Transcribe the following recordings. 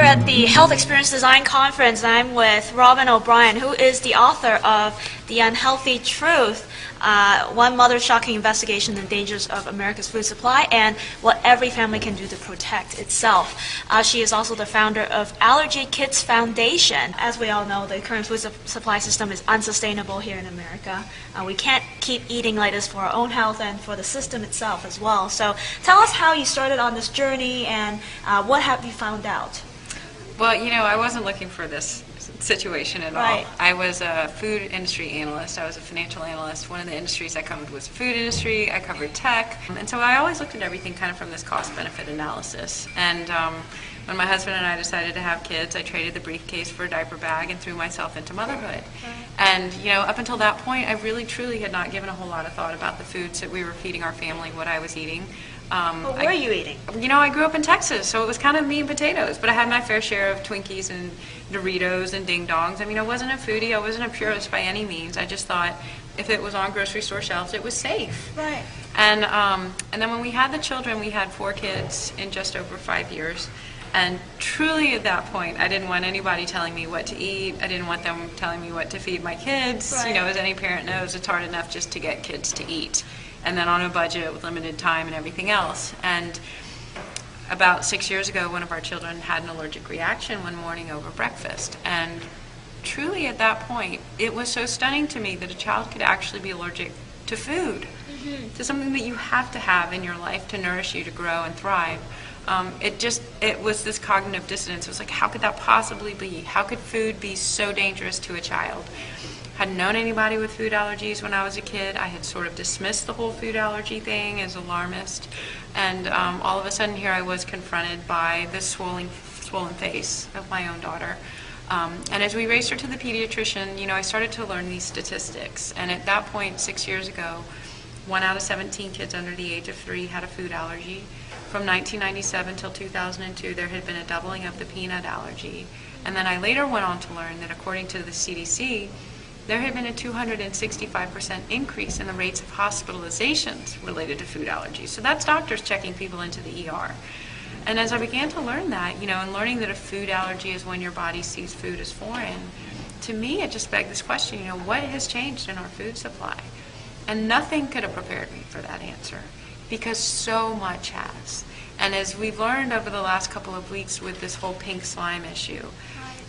at the Health Experience Design Conference. I'm with Robyn O'Brien, who is the author of The Unhealthy Truth, One Mother's Shocking Investigation in the Dangers of America's Food Supply and What Every Family Can Do to Protect Itself. She is also the founder of Allergic Kids Foundation. As we all know, the current food supply system is unsustainable here in America. We can't keep eating like this for our own health and for the system itself as well. So tell us how you started on this journey and what have you found out? Well, you know, I wasn't looking for this situation at all. I was a food industry analyst. I was a financial analyst. One of the industries I covered was the food industry. I covered tech. And so I always looked at everything kind of from this cost-benefit analysis. And when my husband and I decided to have kids, I traded the briefcase for a diaper bag and threw myself into motherhood. And, you know, up until that point, I really, truly had not given a whole lot of thought about the foods that we were feeding our family, what I was eating. What were you eating? You know, I grew up in Texas, so it was kind of meat and potatoes, but I had my fair share of Twinkies and Doritos and Ding Dongs. I mean, I wasn't a foodie, I wasn't a purist by any means. I just thought if it was on grocery store shelves, it was safe. Right. And then when we had the children, we had 4 kids in just over 5 years. And truly at that point, I didn't want anybody telling me what to eat. I didn't want them telling me what to feed my kids. Right. You know, as any parent knows, it's hard enough just to get kids to eat. And then on a budget with limited time and everything else. And about 6 years ago, one of our children had an allergic reaction one morning over breakfast. And truly at that point, it was so stunning to me that a child could actually be allergic to food, to something that you have to have in your life to nourish you, to grow and thrive. It was this cognitive dissonance. It was like, how could that possibly be? How could food be so dangerous to a child? Hadn't known anybody with food allergies when I was a kid. I had sort of dismissed the whole food allergy thing as alarmist. And all of a sudden here I was confronted by this swollen face of my own daughter. And as we raced her to the pediatrician, you know, I started to learn these statistics. And at that point, 6 years ago, 1 out of 17 kids under the age of 3 had a food allergy. From 1997 till 2002, there had been a doubling of the peanut allergy. And then I later went on to learn that according to the CDC, there had been a 265% increase in the rates of hospitalizations related to food allergies. So that's doctors checking people into the ER. And as I began to learn that, you know, and learning that a food allergy is when your body sees food as foreign, to me it just begged this question, you know, what has changed in our food supply? And nothing could have prepared me for that answer, because so much has. And as we've learned over the last couple of weeks with this whole pink slime issue,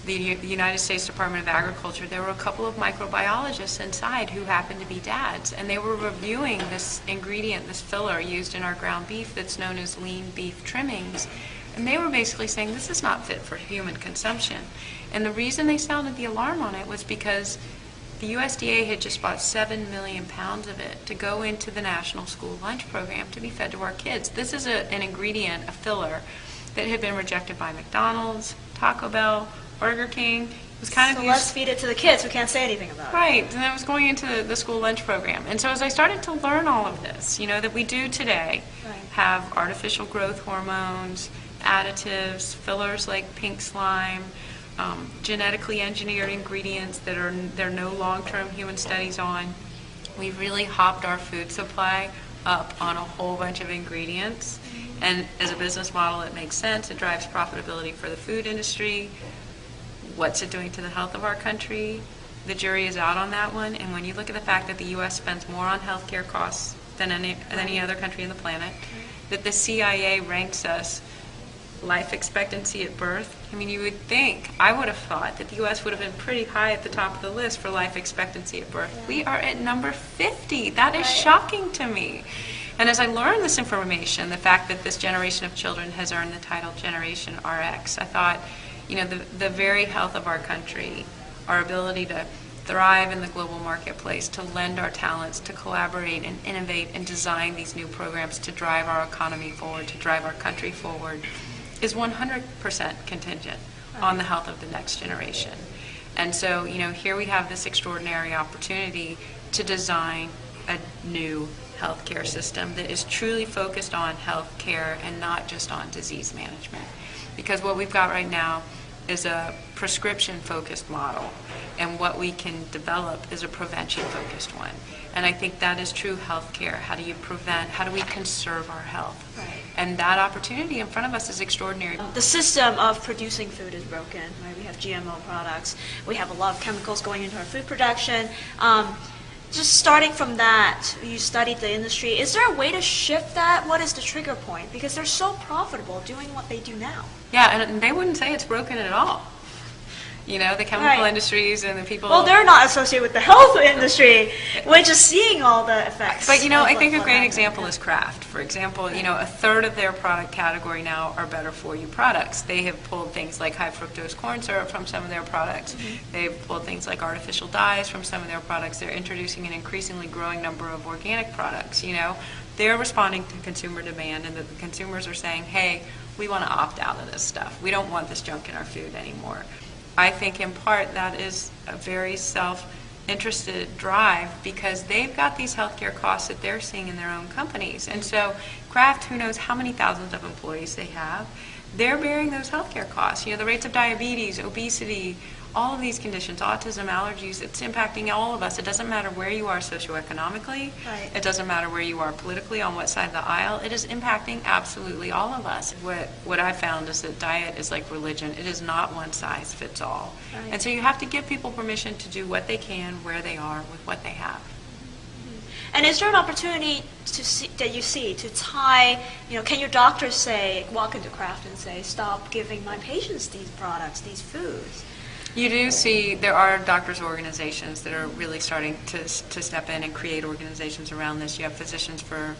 the United States Department of Agriculture, there were a couple of microbiologists inside who happened to be dads, and they were reviewing this ingredient, this filler used in our ground beef that's known as lean beef trimmings, and they were basically saying this is not fit for human consumption. And the reason they sounded the alarm on it was because the USDA had just bought 7 million pounds of it to go into the National School Lunch Program to be fed to our kids. This is an ingredient, a filler, that had been rejected by McDonald's, Taco Bell, Burger King. It was kind of let's feed it to the kids. We can't say anything about it. Right, and I was going into the school lunch program. And so as I started to learn all of this, you know, that we do today have artificial growth hormones, additives, fillers like pink slime, genetically engineered ingredients that there are no long-term human studies on. We've really hopped our food supply up on a whole bunch of ingredients. And as a business model, it makes sense. It drives profitability for the food industry. What's it doing to the health of our country? The jury is out on that one. And when you look at the fact that the U.S. spends more on healthcare costs than any other country on the planet, that the CIA ranks us life expectancy at birth, I mean, you would think, I would have thought that the U.S. would have been pretty high at the top of the list for life expectancy at birth. We are at number 50. That is shocking to me. And as I learned this information, the fact that this generation of children has earned the title Generation RX, I thought, you know, the very health of our country, our ability to thrive in the global marketplace, to lend our talents, to collaborate and innovate and design these new programs to drive our economy forward, to drive our country forward, is 100% contingent on the health of the next generation. And so, you know, here we have this extraordinary opportunity to design a new healthcare system that is truly focused on healthcare and not just on disease management. Because what we've got right now is a prescription-focused model, and what we can develop is a prevention-focused one. And I think that is true healthcare. How do you prevent, how do we conserve our health? Right. And that opportunity in front of us is extraordinary. The system of producing food is broken, right? We have GMO products. We have a lot of chemicals going into our food production. Just starting from that, you studied the industry. Is there a way to shift that? What is the trigger point? Because they're so profitable doing what they do now. Yeah, and they wouldn't say it's broken at all. You know, the chemical industries and the people... Well, they're not associated with the health industry. We're just seeing all the effects. But, you know, I think a great example is Kraft. For example, you know, a third of their product category now are better-for-you products. They have pulled things like high-fructose corn syrup from some of their products. Mm-hmm. They've pulled things like artificial dyes from some of their products. They're introducing an increasingly growing number of organic products, you know. They're responding to consumer demand, and the consumers are saying, hey, we want to opt out of this stuff. We don't want this junk in our food anymore. I think in part that is a very self-interested drive because they've got these healthcare costs that they're seeing in their own companies. And so Kraft, who knows how many thousands of employees they have, they're bearing those healthcare costs. You know, the rates of diabetes, obesity, all of these conditions, autism, allergies, it's impacting all of us. It doesn't matter where you are socioeconomically. Right. It doesn't matter where you are politically, on what side of the aisle. It is impacting absolutely all of us. What I found is that diet is like religion. It is not one size fits all. Right. And so you have to give people permission to do what they can, where they are, with what they have. And is there an opportunity that you see to tie, you know, can your doctors say, walk into Kraft and say, stop giving my patients these products, these foods? You do see there are doctors' organizations that are really starting to step in and create organizations around this. You have Physicians for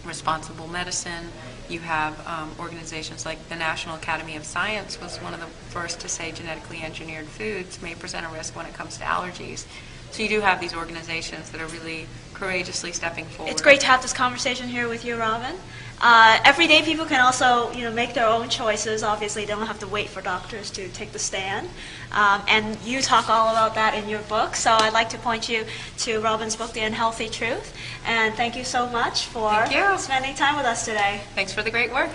Responsible Medicine. You have organizations like the National Academy of Science was one of the first to say genetically engineered foods may present a risk when it comes to allergies. So you do have these organizations that are really courageously stepping forward. It's great to have this conversation here with you, Robyn. Everyday people can also, you know, make their own choices. Obviously, they don't have to wait for doctors to take the stand. And you talk all about that in your book. So I'd like to point you to Robyn's book, The Unhealthy Truth. And thank you so much for spending time with us today. Thanks for the great work.